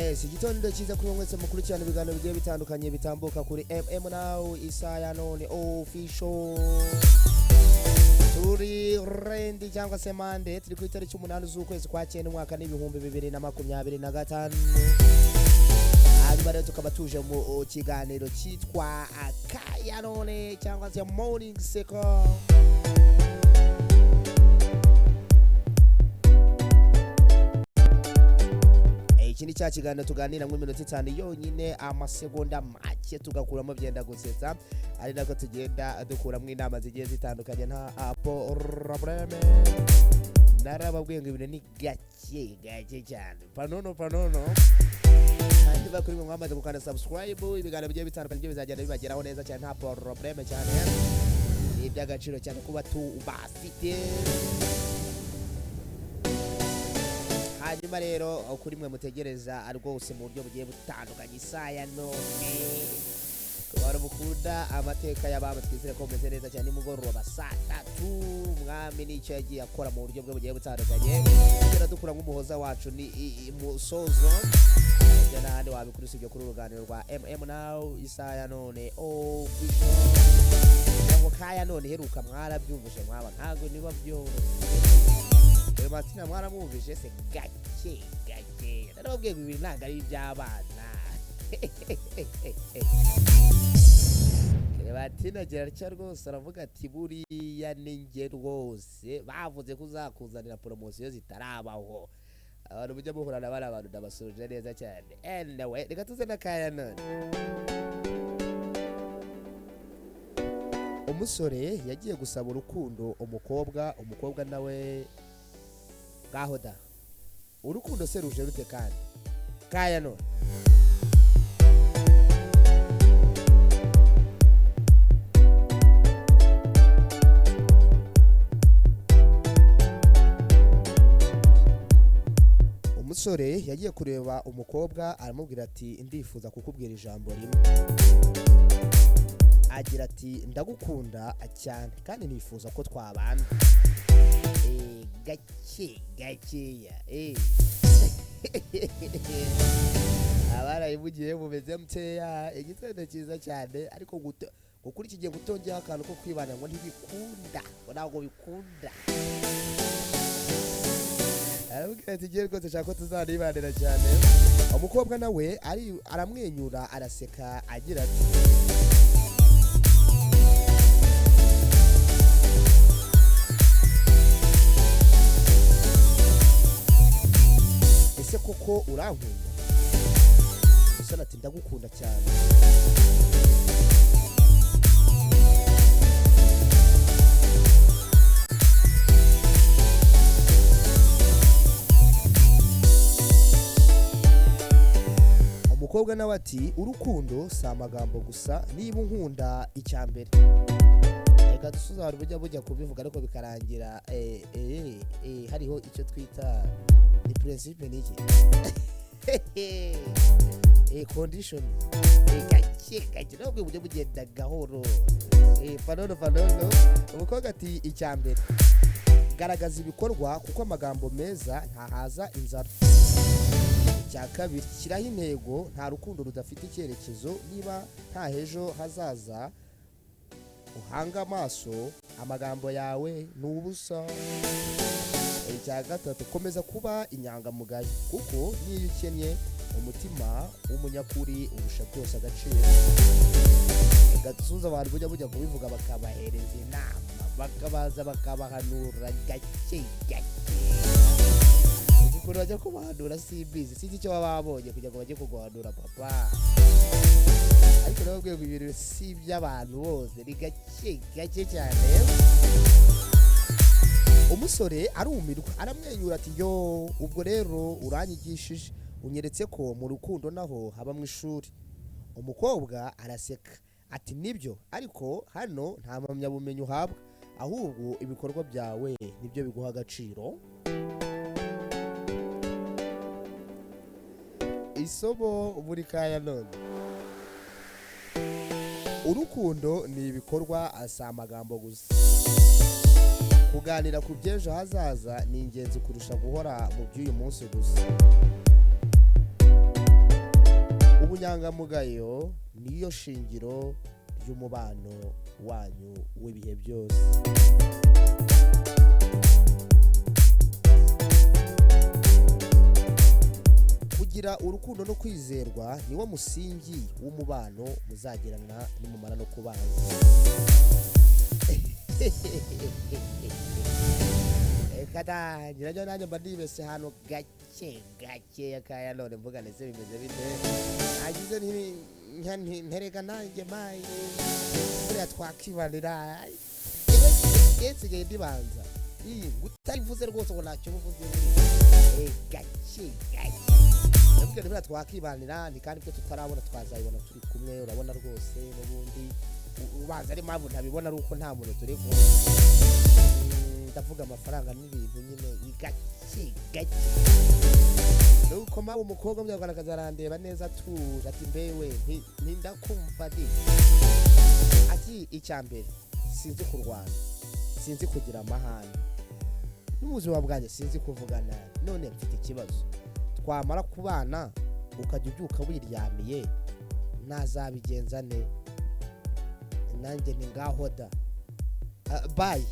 Yes, igitondo cyiza kuri mwese mukurikirana ibiganiro bigiye bitandukanye bitambuka kuri Now Ka Yanone official. Turi rendi cyangwa se mande turi ku itariki 8 z'ukwezi kwa 9 mwaka n'ibihumbi 2025. Hanyuma rero tukaba tuje mu kiganiro cyitwa Ka Yanone cyangwa se morning SEKA. Iki ni cya kiganiro tuganira mu minota 5 yonyine amasegonda make tugakuramo byenda gusetsa ari nako tugenda dukuramo inama zigiye zitandukanye nta probleme. Narababwiye ngo ibintu ni gake cyane panono kandi bakuri mu mwamaze gukanda subscribe ibiganiro bigiye bitandukanye byo bizagenda bibageraho neza cyane nta probleme cyane. Ni by'agaciro cyane kuba tubafite. Hanyuma rero kuri mwe mutegereza rwose mu buryo bugiye butandukanye Ka Yanone kubara mukunda amateka y'ababa twizere ko meze neza cyane nimugoroba saa 3 mwami n'icyo yagiye akora mu buryo bwe bugiye butandukanye tugera dukura nk'umuhoza wacu ni musozo ya nandi wabikurisa ibyo kuri uruganiro rwa Now Ka Yanone official ngo Ka Yanone heruka mwarabyumvise mwaba ntago niba byoroshye Matina mwana muvije se gake narababwiye ibintu ntago ari iby'abana. Matina geracha rwose aravuga ati buriya ninge rwose bavuze kuzakuzanira promotion zitarabaho abantu bujya buhurana bari abantu ndabasoje neza cyane. Anyway reka tuze na Ka Yanone. Umusore yagiye gusaba urukundo umukobwa nawe gahoda urukundo se ruje rute kandi Ka Yanone umusore yagiye kureba umukobwa aramubwira ati ndifuza kukubwira ijambo rimwe. Agira ati ndagukunda cyane kandi nifuza ko twabana. Gakeya abara ibugiye mumeze mteya igitendo cyiza cyane ariko gukuri kigiye gutongera akantu ko kwibana ngo ntibikunda ntabwo bikunda. Arabwira ati giye rwose cyako tuzanibanira cyane. Umukobwa nawe aramwenyura araseka agira ati ese koko urankunda? Umusore ati ndagukunda cyane. Umukobwa nawe ati urukundo si amagambo gusa niba unkunda icyambere. Reka dusuzara bujya kubivuga ariko bikarangira hariho icyo twita ni principe niki condition gake nabwo bujye bugenda gahoro. Panono umukobwa ati icyambere garagaza ibikorwa kuko amagambo meza ntahaza inzara. Icya kabiri shyiraho intego nta rukundo rudafite icyerekezo niba nta hejo hazaza uhanga amaso amagambo yawe n'ubusa. Icya gatatu komeza kuba inyangamugayo kuko niyo ukennye umutima w'umunyakuri urusha byose agaciro. Gatuza abantu bujya kubivuga bakabahereza inama bakabaza bakabahanura gake ukuri bajya kubahanura simbizi sinzi icyo baba babonye kugira ngo bajye kuguhanura papa ariko nababwiye ngo ibintu si iby'abantu bose ni gake cyane. Umusore arumirwa aramwenyura ati yo ubwo rero uranyigishije unyeretse ko mu rukundo naho haba mu ishuri. Umukobwa araseka ati nibyo ariko hano nta mpamyabumenyi uhabwa ahubwo ibikorwa byawe nibyo biguha agaciro. Isomo muri Ka Yanone urukundo ni ibikorwa asa amagambo gusa. Kuganira ku by'ejo hazaza ni ingenzi kurusha guhora mu by'uyu munsi gusa. ubunyangamugayo niyo shingiro ry'umubano wanyu w'ibihe byose. Kugira urukundo no kwizerwa niwo musingi w'umubano muzagirana nimumara no kubana. Kada nyirayo nanjye mbadibese hano gake ya Ka Yanone mvuga neze bimeze bite. Agize ntereka nanjye mayi buriya twakibanira yesigaye ndibanza utarivuze rwose ngo ntacyo uvuze. Gake nabwo buriya twakibanira ni kandi twe tutarabona twazayibona turi kumwe. Urabona rwose n'ubundi ubanza ari mpamvu ntabibona ari uko nta muntu turi kumwe. Ndavuga amafaranga n'ibintu nyine gake nuko mawe umukobwa mbyagana arandeba neza tuje ati mbewe ntindakumva ndi ati icyambere sinzi kurwana, sinzi kugira amahane n'ubuzima bwanjye, sinzi kuvugana. None mfite ikibazo, twamara kubana ukajya ubyuka wiryamiye nazabigenza ne? Nanjye ni ngaho da bye.